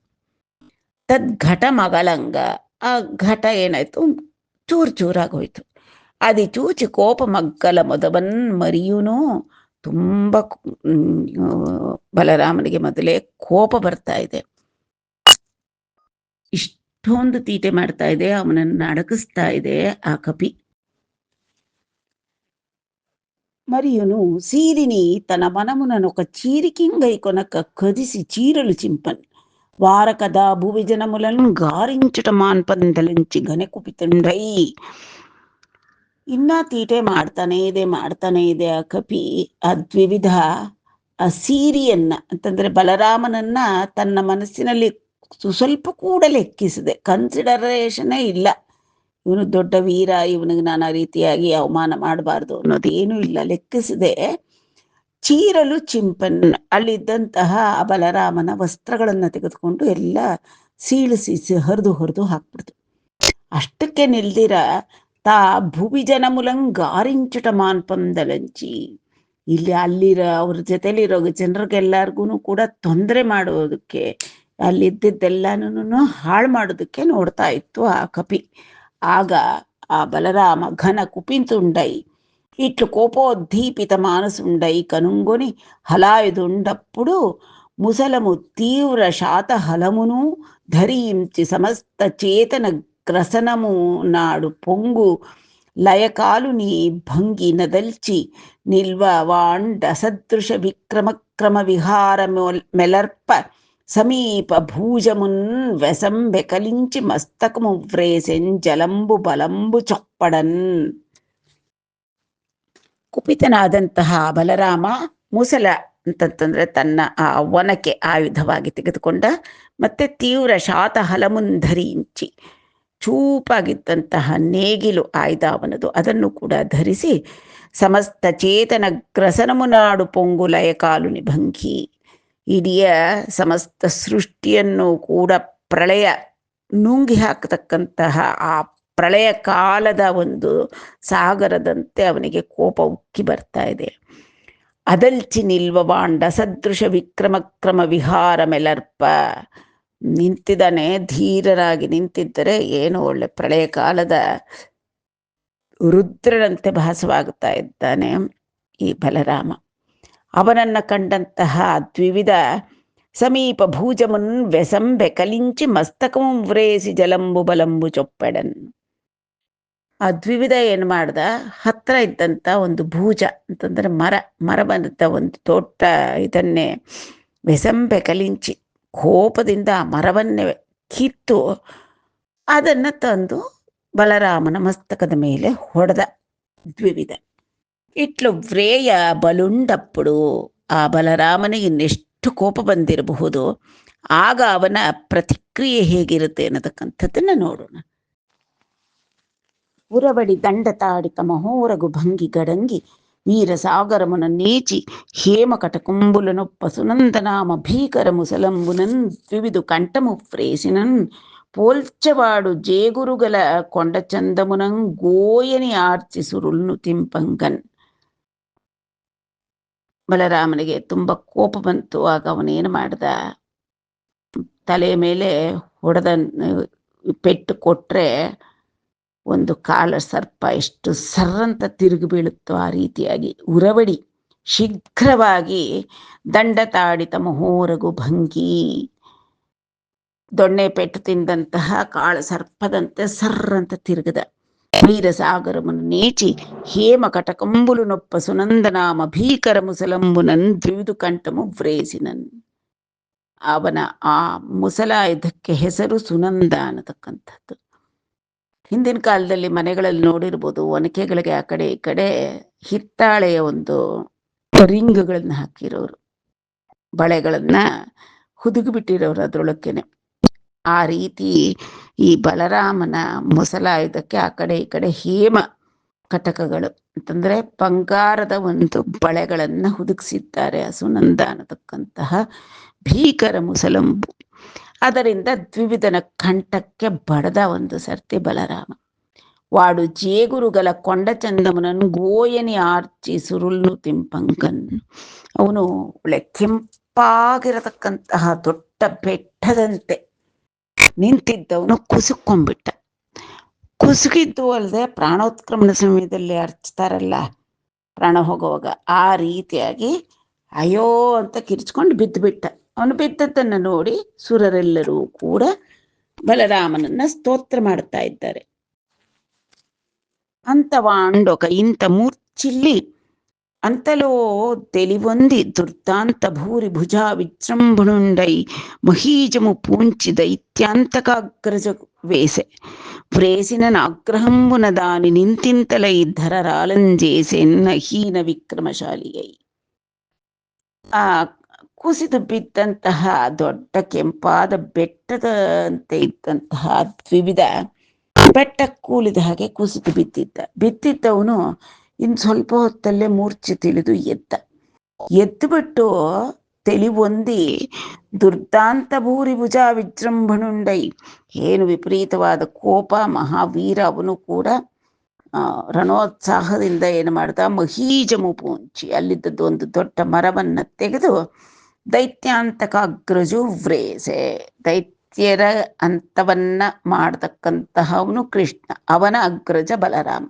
ತದ್ ಘಟ ಮಗಳಂಗ, ಆ ಘಟ ಏನಾಯ್ತು, ಚೂರು ಚೂರಾಗೋಯ್ತು. ಅದಿ ಚೂಚಿ ಕೋಪ ಮಗ್ಗಲ ಮೊದವನ್ ಮರಿಯೂನು, ತುಂಬ ಬಲರಾಮನಿಗೆ ಮೊದಲೇ ಕೋಪ ಬರ್ತಾ ಇದೆ. ಇಷ್ಟೊಂದು ತೀಟೆ ಮಾಡ್ತಾ ಇದೆ, ಅವನನ್ನು ಅಡಗಿಸ್ತಾ ಇದೆ ಆ ಕಪಿ. మరియును సీరిని తన మనముననొక చీరికింగై కొనక కదిసి చీరలు చింపన్ వారకదా భువిజనములను గారించుట మాన్పందలించి ಗನೆಕುಪಿತುಂಡೈ. ಇನ್ನ ತೀಟೆ ಮಾಡ್ತಾನೆ ಇದೆ ಆ ಕಪಿ. ಆ ದ್ವಿವಿಧ ಆ ಸೀರಿಯನ್ನ ಅಂತಂದ್ರೆ ಬಲರಾಮನನ್ನ ತನ್ನ ಮನಸ್ಸಿನಲ್ಲಿ ಸ್ವಲ್ಪ ಕೂಡ ಲೆಕ್ಕಿಸದೆ, ಕನ್ಸಿಡರೇಷನೇ ಇಲ್ಲ. ಇವನು ದೊಡ್ಡ ವೀರ, ಇವನಿಗೆ ನಾನಾ ರೀತಿಯಾಗಿ ಅವಮಾನ ಮಾಡಬಾರ್ದು ಅನ್ನೋದೇನೂ ಇಲ್ಲ, ಲೆಕ್ಕಿಸದೆ ಚೀರಲು ಚಿಂಪನ್, ಅಲ್ಲಿದ್ದಂತಹ ಬಲರಾಮನ ವಸ್ತ್ರಗಳನ್ನು ತೆಗೆದುಕೊಂಡು ಎಲ್ಲ ಸೀಳಿಸಿ ಹರಿದು ಹಾಕ್ಬಿಡ್ತು. ಅಷ್ಟಕ್ಕೆ ನಿಲ್ದಿರ ತಾ ಭುವಿಜನ ಮುಲಂಗಾರಿಂಚಟ ಮಾನ್ಪಂದಲಂಚಿ, ಅಲ್ಲಿರೋ ಅವ್ರ ಜೊತೆಲಿರೋ ಜನರಿಗೆಲ್ಲರಿಗೂ ಕೂಡ ತೊಂದರೆ ಮಾಡೋದಕ್ಕೆ, ಅಲ್ಲಿದ್ದೆಲ್ಲನೂ ಹಾಳು ಮಾಡೋದಕ್ಕೆ ನೋಡ್ತಾ ಇತ್ತು ಆ ಕಪಿ. ಆಗ ಆ ಬಲರಾಮ ಘನ ಕುಪಿತುಂಡೈ ఇట్లు కోపోద్దీపిత మానసుండై కనుంగొని హలాయుదుండప్పుడు ముసలము తీవ్ర శాతహలమును ధరించి సమస్త చేతన గ్రసనము నాడు పొంగు లయకాలుని భంగి నదల్చి నిల్వ వాండసదృశ విక్రమక్రమ విహార మెలర్ప సమీప భూజమున్ వెసంబెకలించి మస్తకము వ్రేసెన్ జలంబు బలంబు ಚೊಪ್ಪಡನ್. ಕುಪಿತನಾದಂತಹ ಬಲರಾಮ ಮುಸಲ ಅಂತಂತಂದ್ರೆ ತನ್ನ ಆ ಒನಕೆ ಆಯುಧವಾಗಿ ತೆಗೆದುಕೊಂಡ, ಮತ್ತೆ ತೀವ್ರ ಶಾತ ಹಲಮುಂಧರಿಂಚಿ, ಚೂಪಾಗಿದ್ದಂತಹ ನೇಗಿಲು ಆಯುಧ ಅವನದು, ಅದನ್ನು ಕೂಡ ಧರಿಸಿ ಸಮಸ್ತ ಚೇತನ ಗ್ರಸನಮುನಾಡು ಪೊಂಗುಲಯ ಕಾಲು ನಿಭಂಗಿ, ಇಡೀ ಸಮಸ್ತ ಸೃಷ್ಟಿಯನ್ನು ಕೂಡ ಪ್ರಳಯ ನುಂಗಿ ಹಾಕತಕ್ಕಂತಹ ಆ ಪ್ರಳಯ ಕಾಲದ ಒಂದು ಸಾಗರದಂತೆ ಅವನಿಗೆ ಕೋಪ ಉಕ್ಕಿ ಬರ್ತಾ ಇದೆ. ಅದಲ್ಚಿ ನಿಲ್ವವಾಂಡ ಸದೃಶ ವಿಕ್ರಮಕ್ರಮ ವಿಹಾರ ಮೆಲರ್ಪ, ನಿಂತಿದ್ದಾನೆ, ಧೀರರಾಗಿ ನಿಂತಿದ್ದರೆ ಏನು ಒಳ್ಳೆ ಪ್ರಳಯ ಕಾಲದ ರುದ್ರನಂತೆ ಭಾಸವಾಗುತ್ತಾ ಇದ್ದಾನೆ ಈ ಬಲರಾಮ. ಅವನನ್ನ ಕಂಡಂತಹ ದ್ವಿವಿಧ ಸಮೀಪ ಭೂಜಮುನ್ ವ್ಯಸಂಬೆ ಕಲಿಂಚಿ ಮಸ್ತಕಂ ವ್ರೇಸಿ ಜಲಂಬು ಬಲಂಬು ಚೊಪ್ಪೆಡನ್. ಆ ದ್ವಿವಿಧ ಏನು ಮಾಡ್ದ, ಹತ್ರ ಇದ್ದಂಥ ಒಂದು ಭೂಜ ಅಂತಂದ್ರೆ ಮರ ಬಂದ ಒಂದು ತೋಟ, ಇದನ್ನೇ ವ್ಯಸಂಬೆ ಕಲಿಂಚಿ, ಕೋಪದಿಂದ ಆ ಮರವನ್ನೇ ಕಿತ್ತು ಅದನ್ನು ತಂದು ಬಲರಾಮನ ಮಸ್ತಕದ ಮೇಲೆ ಹೊಡೆದ ದ್ವಿವಿಧ. ಇಟ್ಲು ವ್ರೇಯ ಬಲುಂಡಪ್ಪಡು, ಆ ಬಲರಾಮನಿಗೆ ಇನ್ನೆಷ್ಟು ಕೋಪ ಬಂದಿರಬಹುದು, ಆಗ ಅವನ ಪ್ರತಿಕ್ರಿಯೆ ಹೇಗಿರುತ್ತೆ ಅನ್ನತಕ್ಕಂಥದ್ದನ್ನು ನೋಡೋಣ. ಉರವಡಿ ದಂಡ ತಾಡಿತ ಮಹೋರಗು ಭಂಗಿ ಗಡಂಗಿ ವೀರ ಸಾಗರమున నేచి హేమ కటకుంబులనొప్ప సునందనామ భీకర ముసలంబునన్ ద్వివిధు కంఠము ఫ్రేసినన్ పోల్చవాడు జేగురుగల కొండ చందమునం ಗೋಯನಿ ಆರ್ಚಿ ಸುರುಳ್ನು ತಿಂಪಂಗನ್. ಬಲರಾಮನಿಗೆ ತುಂಬ ಕೋಪ ಬಂತು. ಆಗ ಅವನೇನು ಮಾಡ್ದ, ತಲೆ ಮೇಲೆ ಹೊಡೆದ ಪೆಟ್ಟು ಕೊಟ್ರೆ ಒಂದು ಕಾಲ ಸರ್ಪ ಎಷ್ಟು ಸರ್ರಂತ ತಿರುಗಿ ಬೀಳುತ್ತೋ ಆ ರೀತಿಯಾಗಿ ಉರವಡಿ ಶೀಘ್ರವಾಗಿ ದಂಡ ತಾಡಿತ ಮಹೋರಗು ಭಂಗಿ, ದೊಣ್ಣೆ ಪೆಟ್ಟು ತಿಂದಂತಹ ಕಾಳ ಸರ್ಪದಂತೆ ಸರ್ರಂತ ತಿರುಗದ. ವೀರಸಾಗರಮನ್ನು ನೇಚಿ ಹೇಮ ಕಟಕಂಬುಲು ನೊಪ್ಪ ಸುನಂದನಾಮ ಭೀಕರ ಮುಸಲಂಬುನನ್ ದ್ವಿವಿಧು ಕಂಠಮು ವ್ರೇಸಿನನ್. ಅವನ ಆ ಮುಸಲಾಯುಧಕ್ಕೆ ಹೆಸರು ಸುನಂದ ಅನ್ನತಕ್ಕಂಥದ್ದು. ಹಿಂದಿನ ಕಾಲದಲ್ಲಿ ಮನೆಗಳಲ್ಲಿ ನೋಡಿರ್ಬೋದು, ಒನಕೆಗಳಿಗೆ ಆ ಕಡೆ ಈ ಕಡೆ ಹಿತ್ತಾಳೆಯ ಒಂದು ರಿಂಗ್ಗಳನ್ನ ಹಾಕಿರೋರು. ಬಳೆಗಳನ್ನ ಹುದುಗಿಬಿಟ್ಟಿರೋರು ಅದರೊಳಕ್ಕೇನೆ. ಆ ರೀತಿ ಈ ಬಲರಾಮನ ಮೊಸಲಾಯುಧಕ್ಕೆ ಆ ಕಡೆ ಈ ಕಡೆ ಹೇಮ ಕಟಕಗಳು ಅಂತಂದ್ರೆ ಬಂಗಾರದ ಒಂದು ಬಳೆಗಳನ್ನ ಹುದುಗಿಸಿದ್ದಾರೆ. ಸುನಂದ ಅನ್ನತಕ್ಕಂತಹ ಭೀಕರ ಮುಸಲಂಬು. ಅದರಿಂದ ದ್ವಿವಿಧನ ಕಂಠಕ್ಕೆ ಬಡದ ಒಂದು ಸರ್ತಿ ಬಲರಾಮ. వాడు జేగురుగల కొండ చందమునను ಗೋಯನಿ ಆರ್ಚಿ ಸುರುಳ್ಳು ತಿಂಪಂಕನ್. ಅವನು ಒಳ್ಳೆ ಕೆಂಪಾಗಿರತಕ್ಕಂತಹ ದೊಡ್ಡ ಬೆಟ್ಟದಂತೆ ನಿಂತಿದ್ದವನು ಕುಸುಕೊಂಡ್ಬಿಟ್ಟ. ಕುಸುಕಿದ್ದು ಅಲ್ಲದೆ ಪ್ರಾಣೋತ್ಕ್ರಮಣ ಸಮಯದಲ್ಲಿ ಅರ್ಚ್ತಾರಲ್ಲ ಪ್ರಾಣ ಹೋಗುವಾಗ, ಆ ರೀತಿಯಾಗಿ ಅಯ್ಯೋ ಅಂತ ಕಿರ್ಚ್ಕೊಂಡು ಬಿದ್ದುಬಿಟ್ಟ. ಅವನು ಬಿದ್ದದ್ದನ್ನು ನೋಡಿ ಸುರರೆಲ್ಲರೂ ಕೂಡ ಬಲರಾಮನನ್ನ ಸ್ತೋತ್ರ ಮಾಡ್ತಾ ಇದ್ದಾರೆ. అంతవాండొక ఇంత మూర్చిల్లి అంతలో తెలివొంది దుర్దాంత భూరి భుజా విజృంభణుండై మహీజము పూంచి దైత్యాంతకాగ్రజ వేసె వ్రేసిన ఆగ్రహంబున దాని నింతింతలై ధరరాలంజేసెన్న హీన ವಿಕ್ರಮಶಾಲಿ ಅಯಿ. ಆ ಕುಸಿದು ಬಿದ್ದಂತಹ ದೊಡ್ಡ ಕೆಂಪಾದ ಬೆಟ್ಟದಂತೆ ಇದ್ದಂತಹ ದ್ವಿವಿಧ ಬೆಟ್ಟ ಕೂಲಿದ ಹಾಗೆ ಕುಸಿದು ಬಿದ್ದಿದ್ದವನು ಇನ್ನು ಸ್ವಲ್ಪ ಹೊತ್ತಲ್ಲೇ ಮೂರ್ಛೆ ತಿಳಿದು ಎದ್ದು ಬಿಟ್ಟು ತಿಳಿವೊಂದಿ ದುರ್ದಾಂತ ಭೂರಿ ಭುಜ ವಿಜೃಂಭಣುಂಡೈ. ಏನು ವಿಪರೀತವಾದ ಕೋಪ, ಮಹಾವೀರ ಅವನು ಕೂಡ ರಣೋತ್ಸಾಹದಿಂದ ಏನು ಮಾಡ್ದ, ಮಹೀಜಮು ಪೂಂಚಿ ಅಲ್ಲಿದ್ದದ್ದು ಒಂದು ದೊಡ್ಡ ಮರವನ್ನ ತೆಗೆದು ದೈತ್ಯಾಂತಕಾಗ್ರಜು ವ್ರೇಸೆ, ದೈತ್ಯರ ಅಂತವನ್ನ ಮಾಡತಕ್ಕಂತಹವನು ಕೃಷ್ಣ, ಅವನ ಅಗ್ರಜ ಬಲರಾಮ.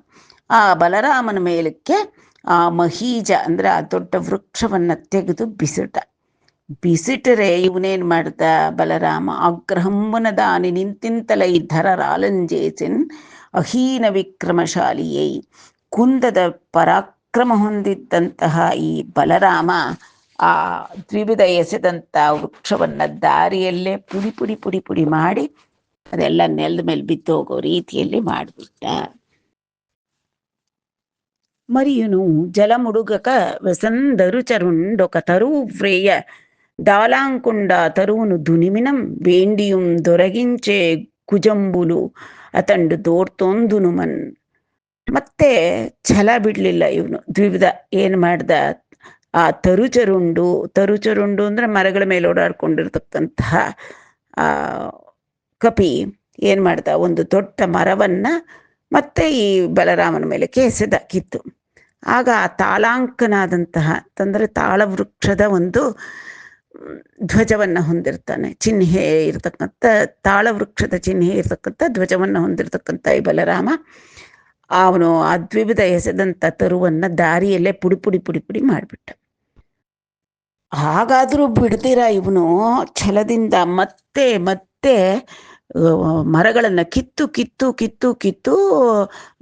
ಆ ಬಲರಾಮನ ಮೇಲಕ್ಕೆ ಆ ಮಹೀಜ ಅಂದ್ರೆ ಆ ದೊಡ್ಡ ವೃಕ್ಷವನ್ನ ತೆಗೆದು ಬಿಸಿಟರೆ ಇವನೇನ್ ಮಾಡ್ದ ಬಲರಾಮ, ಆಗ್ರಹಂಬನ ದಾನಿ ನಿಂತಿಂತಲೈ ಧರರಾಲಂಜೇಸಿನ್ ಅಹೀನ ವಿಕ್ರಮಶಾಲಿಯೈ. ಕುಂದದ ಪರಾಕ್ರಮ ಹೊಂದಿದ್ದಂತಹ ಈ ಬಲರಾಮ ಆ ದ್ವಿವಿಧ ಎಸೆದಂತ ವೃಕ್ಷವನ್ನ ದಾರಿಯಲ್ಲೇ ಪುಡಿ ಮಾಡಿ ಅದೆಲ್ಲ ನೆಲದ ಮೇಲೆ ಬಿದ್ದು ಹೋಗೋ ರೀತಿಯಲ್ಲಿ ಮಾಡಿಬಿಟ್ಟ. మరియును జలముడుగక వెసందరుచరుండొక తరువ్రేయ డాలాంకుండ తరువును దునిమినం వేండియుం దొరగించే ಕುಜಂಬುಲು ಅತಂಡು ದೋರ್ತೊಂದುನುಮನ್. ಮತ್ತೆ ಛಲ ಬಿಡ್ಲಿಲ್ಲ ಇವನು. ದ್ವಿವಿಧ ಏನ್ ಮಾಡ್ದ, ಆ ತರುಚರುಂಡು ಅಂದ್ರೆ ಮರಗಳ ಮೇಲೆ ಓಡಾಡ್ಕೊಂಡಿರ್ತಕ್ಕಂತಹ ಆ ಕಪಿ ಏನ್ ಮಾಡ್ದ, ಒಂದು ದೊಡ್ಡ ಮರವನ್ನ ಮತ್ತೆ ಈ ಬಲರಾಮನ ಮೇಲೆ ಕಿತ್ತು. ಆಗ ಆ ತಾಳಾಂಕನಾದಂತಹ ಅಂತಂದ್ರೆ ತಾಳವೃಕ್ಷದ ಒಂದು ಧ್ವಜವನ್ನ ಹೊಂದಿರ್ತಾನೆ, ಚಿಹ್ನೆ ಇರತಕ್ಕಂಥ ತಾಳವೃಕ್ಷದ ಚಿಹ್ನೆ ಇರತಕ್ಕಂಥ ಧ್ವಜವನ್ನ ಹೊಂದಿರತಕ್ಕಂಥ ಈ ಬಲರಾಮ ಅವನು ಆ ದ್ವಿವಿಧ ಎಸೆದಂತ ತರುವನ್ನ ದಾರಿಯಲ್ಲೇ ಪುಡಿ ಮಾಡಿಬಿಟ್ಟ. ಹಾಗಾದ್ರೂ ಬಿಡ್ದಿರ ಇವನು ಛಲದಿಂದ ಮತ್ತೆ ಮರಗಳನ್ನ ಕಿತ್ತು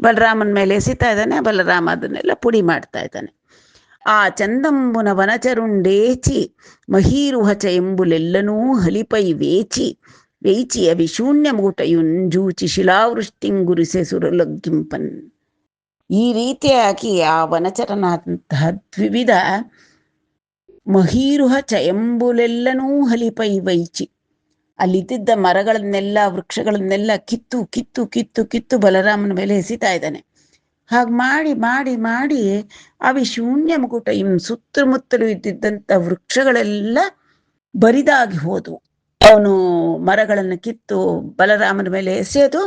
ಬಲರಾಮನ ಮೇಲೆ ಎಸಿತಾ ಇದ್ದಾನೆ. ಬಲರಾಮ ಅದನ್ನೆಲ್ಲ ಪುಡಿ ಮಾಡ್ತಾ ಇದ್ದಾನೆ. ಆ ಚಂದಂಬುನ ವನಚರುಂಡೇಚಿ ಮಹೀರುಹಚ ಎಂಬುಲೆಲ್ಲನೂ ಹಲಿಪೈ ವೇಚಿ ಅವಿ ಶೂನ್ಯ ಮೂಟಯುಂಜೂಚಿ ಶಿಲಾವೃಷ್ಟಿಂಗುರಿಸೆ ಸುರಲಗ್ಗಿಂಪನ್. ಈ ರೀತಿಯಾಗಿ ಆ ವನಚರನಾದಂತಹ ದ್ವಿವಿಧ ಮಹೀರುಹಚ ಎಂಬುಲೆಲ್ಲನೂ ಹಲಿಪೈ ವೈಚಿ, ಅಲ್ಲಿದ್ದ ಮರಗಳನ್ನೆಲ್ಲ ವೃಕ್ಷಗಳನ್ನೆಲ್ಲ ಕಿತ್ತು ಬಲರಾಮನ ಮೇಲೆ ಎಸಿತಾ ಇದ್ದಾನೆ. ಹಾಗೆ ಮಾಡಿ ಅವಿ ಶೂನ್ಯ ಮುಕುಟ ಸುತ್ತಮುತ್ತಲು ಇದ್ದಿದ್ದಂಥ ವೃಕ್ಷಗಳೆಲ್ಲ ಬರಿದಾಗಿ ಹೋದವು. ಅವನು ಮರಗಳನ್ನು ಕಿತ್ತು ಬಲರಾಮನ ಮೇಲೆ ಎಸೆಯೋದು,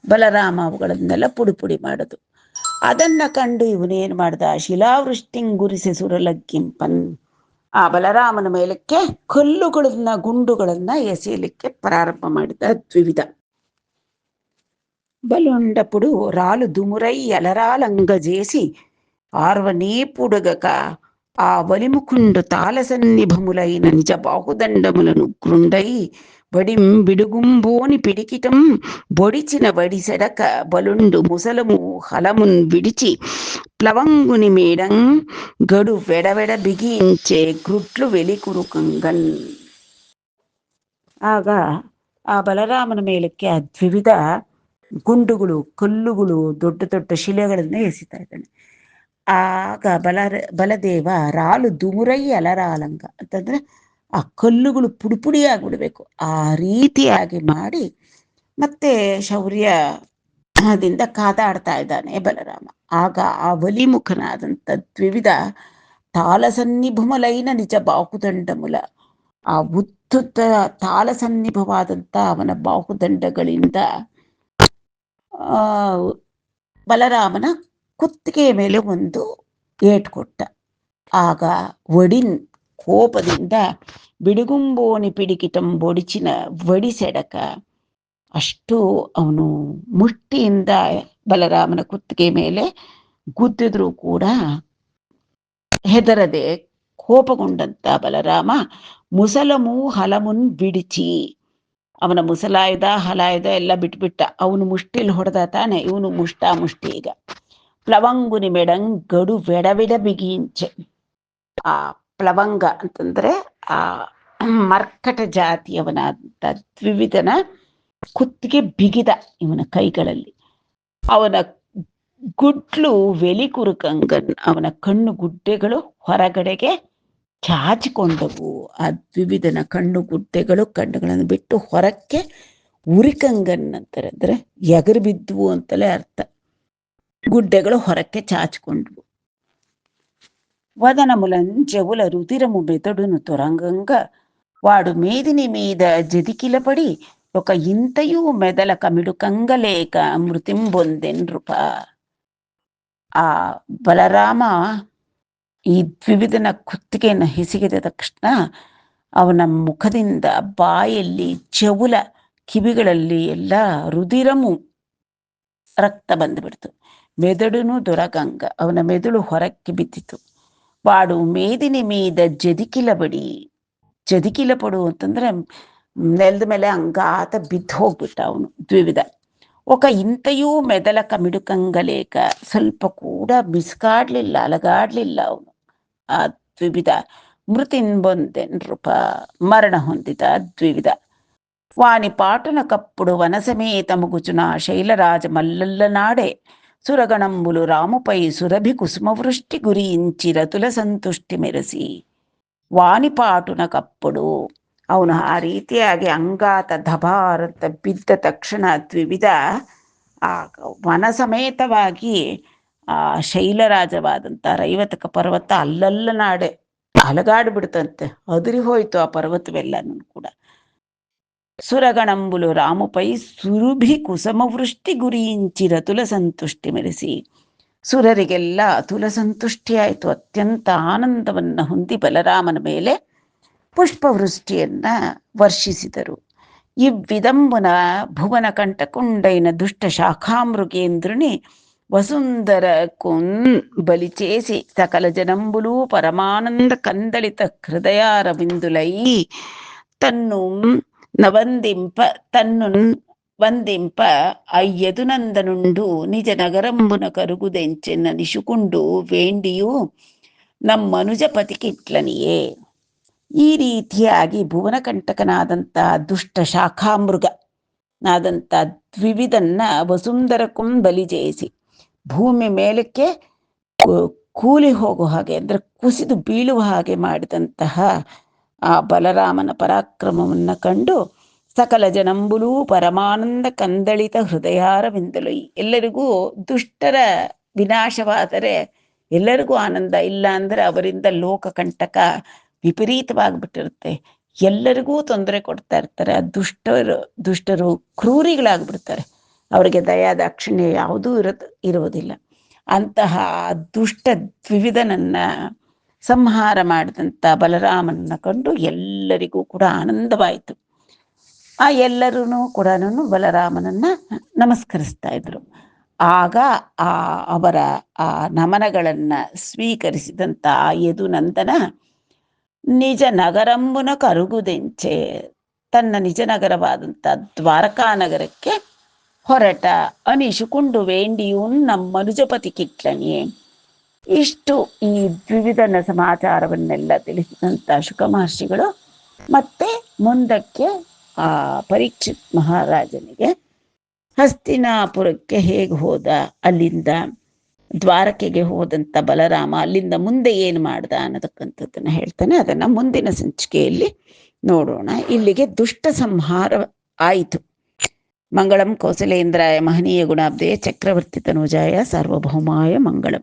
ಬಲರಾಮ ಅವುಗಳನ್ನೆಲ್ಲ ಪುಡಿ ಮಾಡೋದು. ಅದನ್ನ ಕಂಡು ಇವನೇನ್ ಮಾಡ್ದ, ಶಿಲಾವೃಷ್ಟಿಂಗುರಿಸೆ ಸುರಲಗ್ಗಿಂಪನ್. ಆ ಬಲರಾಮನ ಮೇಲಕ್ಕೆ ಗುಂಡುಗಳನ್ನ ಎಸೆಯಲಿಕ್ಕೆ ಪ್ರಾರಂಭ ಮಾಡಿದ ದ್ವಿವಿಧ. బలుండపుడు రాలు దుమురై అలరాలంగజేసి ఆర్వనేపుడగక ఆ వలిముకుండు తాళసన్నిభములైన నిజ బాహుదండములను గ్రుండై వడిం బిడుగుంబోని పిడికిటం బొడిచిన వడిసెడక బలుండు ముసలము హలమున్ విడిచి ప్లవంగుని మేడం గడు వెడవెడ బిగించే గ్రుట్లు వెలికురుకంగన్. ಆಗ ಆ ಬಲರಾಮನ ಮೇಲಕ್ಕೆ ಆ ದ್ವಿವಿಧ ಗುಂಡುಗಳು, ಕಲ್ಲುಗಳು, ದೊಡ್ಡ ಶಿಲೆಗಳನ್ನ ಎಸಿತಾ ಇದ್ದಾನೆ. ಆಗ ಬಲದೇವ ರಾಲು ದುಮುರೈ ಅಲರಾಲಂಗ ಅಂತಂದ್ರೆ ಆ ಕಲ್ಲುಗಳು ಪುಡಿ ಆಗಿಬಿಡ್ಬೇಕು. ಆ ರೀತಿಯಾಗಿ ಮಾಡಿ ಮತ್ತೆ ಶೌರ್ಯದಿಂದ ಕಾದಾಡ್ತಾ ಇದ್ದಾನೆ ಬಲರಾಮ. ಆಗ ಆ ಬಲಿಮುಖನಾದಂಥ ದ್ವಿವಿಧ ತಾಳಸನ್ನಿಭುಮಲೈನ ನಿಜ ಬಾಹುದಂಡಮುಲ, ಆ ಉದ್ದುದ್ದ ತಾಳಸನ್ನಿಭವಾದಂಥ ಅವನ ಬಾಹುದಂಡಗಳಿಂದ ಆ ಬಲರಾಮನ ಕುತ್ತಿಗೆಯ ಮೇಲೆ ಒಂದು ಏಟು ಕೊಟ್ಟ. ಆಗ ಒಡಿನ್ ಕೋಪದಿಂದ ಬಿಡುಗುಂಬೋನಿ ಪಿಡಿಕಿಟಂಬೊಡಿಚಿನ ವಡಿಸೆಡಕ, ಅಷ್ಟು ಅವನು ಮುಷ್ಟಿಯಿಂದ ಬಲರಾಮನ ಕುತ್ತಿಗೆ ಮೇಲೆ ಗುದ್ದಿದ್ರೂ ಕೂಡ ಹೆದರದೆ ಕೋಪಗೊಂಡಂತ ಬಲರಾಮ ಮುಸಲಮೂ ಹಲಮುನ್ ಬಿಡಿಚಿ, ಅವನ ಮುಸಲಾಯುಧ ಹಲಾಯುಧ ಎಲ್ಲ ಬಿಟ್ಬಿಟ್ಟ. ಅವನು ಮುಷ್ಟಿಲ್ ಹೊಡೆದ ತಾನೆ, ಇವನು ಮುಷ್ಟಿ. ಈಗ ಪ್ಲವಂಗುನಿ ಮೆಡಂಗ್ ಗಡು ವೆಡವಿಡ ಬಿಗಿಂಚೆ, ಆ ಪ್ಲವಂಗ ಅಂತಂದ್ರೆ ಆ ಮರ್ಕಟ ಜಾತಿಯವನಾದಂತ ದ್ವಿವಿಧನ ಕುತ್ತಿಗೆ ಬಿಗಿದ ಇವನ ಕೈಗಳಲ್ಲಿ. ಅವನ ಗುಡ್ಲು ವೆಲಿ ಕುರುಕಂಗನ್, ಅವನ ಕಣ್ಣು ಗುಡ್ಡೆಗಳು ಹೊರಗಡೆಗೆ ಚಾಚಿಕೊಂಡವು. ಆ ದ್ವಿವಿಧನ ಕಣ್ಣು ಗುಡ್ಡೆಗಳು ಕಣ್ಣುಗಳನ್ನು ಬಿಟ್ಟು ಹೊರಕ್ಕೆ ಉರಿಕಂಗನ್ ಅಂತಾರೆ, ಅಂದ್ರೆ ಎಗರು ಬಿದ್ದುವು ಅಂತಲೇ ಅರ್ಥ. ಗುಡ್ಡೆಗಳು ಹೊರಕ್ಕೆ ಚಾಚಿಕೊಂಡ್ವು. వదన ములంచెవుల రుధిరము మెదడును తొరంగంగా వాడు మేదిని మీద జదికిలపడి ఒక ఇంతయు మెదల కమిడు కంగలేక మృతింబొందెన్ నృಪ. ಆ ಬಲರಾಮ ಈ ದ್ವಿವಿಧನ ಕುತ್ತಿಗೆಯನ್ನು ಹಿಸಿಗಿದ ತಕ್ಷಣ ಅವನ ಮುಖದಿಂದ ಬಾಯಲ್ಲಿ ಚೆವುಲ ಕಿವಿಗಳಲ್ಲಿ ಎಲ್ಲ ರುಧಿರಮು ರಕ್ತ ಬಂದುಬಿಡ್ತು. ಮೆದಡುನು ದೊರಗಂಗ, ಅವನ ಮೆದುಳು ಹೊರಕ್ಕೆ ಬಿದ್ದಿತು. ವಾಡು ಮೇದಿನಿ ಮೀದ ಜದಿಕಿಲ ಪಡು ಅಂತಂದ್ರೆ ನೆಲದ ಮೇಲೆ ಅಂಗಾತ ಬಿದ್ದು ಹೋಗ್ಬಿಟ್ಟ ಅವನು ದ್ವಿವಿಧ. ఒక ಇಂತೆಯೂ ಮೆದಲ ಕಮಿಡುಕಂಗಲೇಕ, ಸ್ವಲ್ಪ ಕೂಡ ಬಿಸ್ಕಾಡ್ಲಿಲ್ಲ, ಅಲಗಾಡ್ಲಿಲ್ಲ ಅವನು ಆ ದ್ವಿವಿಧ. ಮೃತಿಂಬೊಂದೆ ನೃಪ, ಮರಣ ಹೊಂದಿದ ದ್ವಿವಿಧ. వాని పాటున కప్పుడు వనసమేత ముగుచున శైలరాజ మల్లల్ల నాడే సురగణంబులు రాముపై సురభి కుసుమవృష్టి గురించి రతుల ಸಂತುಷ್ಟಿ ಮೆರೆಸಿ. ವಾನಿಪಾಟುನ ಕಪ್ಪಡು, ಅವನು ಆ ರೀತಿಯಾಗಿ ಅಂಗಾತ ಧಬಾರಂತ ಬಿದ್ದ ತಕ್ಷಣ ದ್ವಿವಿಧ ಆ ವನ ಸಮೇತವಾಗಿ ಆ ಶೈಲರಾಜವಾದಂಥ ರೈವತಕ ಪರ್ವತ ಅಲ್ಲಲ್ಲ ನಾಡೆ ಅಲಗಾಡ್ಬಿಡ್ತಂತೆ, ಅದುರಿ ಹೋಯ್ತು ಆ ಪರ್ವತವೆಲ್ಲನೂ ಕೂಡ. ಸುರಗಣಂಬುಲು ರಾಮುಪೈ ಸುರುಭಿ ಕುಸಮವೃಷ್ಟಿ ಗುರಿಯಿಂಚಿ ರತುಲ ಸಂತುಷ್ಟಿ ಮೆರೆಸಿ. ಸುರರಿಗೆಲ್ಲ ಅತುಲ ಸಂತುಷ್ಟಿ ಆಯಿತು, ಅತ್ಯಂತ ಆನಂದವನ್ನು ಹೊಂದಿ ಬಲರಾಮನ ಮೇಲೆ ಪುಷ್ಪವೃಷ್ಟಿಯನ್ನ ವರ್ಷಿಸಿದರು. ಇವ್ವಿದಂಬುನ ಭುವನ ಕಂಠಕುಂಡೈನ ದುಷ್ಟ ಶಾಖಾಮೃಗೇಂದ್ರುನಿ ವಸುಂಧರ ಕೊನ್ ಬಲಿಚೇಸಿ ಸಕಲ ಜనంబులు ಪರಮಾನಂದ ಕಂದಳಿತ ಹೃದಯಾರ ಬಿಂದುಲೈ ತನ್ನು వందింప అయ్యదునందనుండు నిజ నగరంబున కరుగుదెంచెన్న నిశుకుండు వేಂಡಿಯು ನಮ್ಮನುಜಪತಿಕಿಟ್ಲನಿಯೇ. ಈ ರೀತಿಯಾಗಿ ಭುವನಕಂಟಕನಾದಂಥ ದುಷ್ಟ ಶಾಖಾಮೃಗನಾದಂಥ ದ್ವಿವಿಧನ್ನ ವಸುಂಧರಕ್ಕೂ ಬಲಿ ಜಯಿಸಿ ಭೂಮಿ ಮೇಲಕ್ಕೆ ಕೂಲಿ ಹೋಗುವ ಹಾಗೆ, ಅಂದ್ರೆ ಕುಸಿದು ಬೀಳುವ ಹಾಗೆ ಮಾಡಿದಂತಹ ಆ ಬಲರಾಮನ ಪರಾಕ್ರಮವನ್ನು ಕಂಡು ಸಕಲ ಜನಂಬುಲೂ ಪರಮಾನಂದ ಕಂದಳಿತ ಹೃದಯಾರವಿಂದಲು, ಎಲ್ಲರಿಗೂ ದುಷ್ಟರ ವಿನಾಶವಾದರೆ ಎಲ್ಲರಿಗೂ ಆನಂದ, ಇಲ್ಲ ಅಂದ್ರೆ ಅವರಿಂದ ಲೋಕಕಂಟಕ ವಿಪರೀತವಾಗಿಬಿಟ್ಟಿರುತ್ತೆ, ಎಲ್ಲರಿಗೂ ತೊಂದರೆ ಕೊಡ್ತಾ ಇರ್ತಾರೆ. ಆ ದುಷ್ಟರು ಕ್ರೂರಿಗಳಾಗ್ಬಿಡ್ತಾರೆ, ಅವರಿಗೆ ದಯಾ ದಾಕ್ಷಿಣ್ಯ ಯಾವುದೂ ಇರುವುದಿಲ್ಲ. ಅಂತಹ ದುಷ್ಟ ದ್ವಿವಿಧನನ್ನ ಸಂಹಾರ ಮಾಡಿದಂಥ ಬಲರಾಮನನ್ನ ಕಂಡು ಎಲ್ಲರಿಗೂ ಕೂಡ ಆನಂದವಾಯಿತು. ಆ ಎಲ್ಲರೂ ಕೂಡ ಬಲರಾಮನನ್ನ ನಮಸ್ಕರಿಸ್ತಾ ಇದ್ರು. ಆಗ ಅವರ ಆ ನಮನಗಳನ್ನ ಸ್ವೀಕರಿಸಿದಂಥ ಆ ಯದುನಂದನ ನಿಜ ನಗರಂಬುನ ಕರುಗುದೆಂಚೆ, ತನ್ನ ನಿಜ ನಗರವಾದಂಥ ದ್ವಾರಕಾ ನಗರಕ್ಕೆ ಹೊರಟ. ಅನಿಶುಕುಂಡು ವೇಂಡಿಯೂ ನಮ್ಮನುಜಪತಿ ಕಿಟ್ಲನಿಯೇ. ಇಷ್ಟು ಈ ದ್ವಿವಿಧನ ಸಮಾಚಾರವನ್ನೆಲ್ಲ ತಿಳಿಸಿದಂಥ ಶುಕ ಮಹರ್ಷಿಗಳು ಮತ್ತೆ ಮುಂದಕ್ಕೆ ಆ ಪರೀಕ್ಷಿತ್ ಮಹಾರಾಜನಿಗೆ ಹಸ್ತಿನಾಪುರಕ್ಕೆ ಹೇಗೆ ಹೋದ, ಅಲ್ಲಿಂದ ದ್ವಾರಕೆಗೆ ಹೋದಂಥ ಬಲರಾಮ ಅಲ್ಲಿಂದ ಮುಂದೆ ಏನು ಮಾಡ್ದ ಅನ್ನತಕ್ಕಂಥದ್ದನ್ನು ಹೇಳ್ತಾನೆ. ಅದನ್ನು ಮುಂದಿನ ಸಂಚಿಕೆಯಲ್ಲಿ ನೋಡೋಣ. ಇಲ್ಲಿಗೆ ದುಷ್ಟ ಸಂಹಾರ ಆಯಿತು. ಮಂಗಳಂ ಕೌಸಲೇಂದ್ರಾಯ ಮಹನೀಯ ಗುಣಾಬ್ಧೇ ಚಕ್ರವರ್ತಿ ತನುಜಾಯ ಸಾರ್ವಭೌಮಾಯ ಮಂಗಳಂ.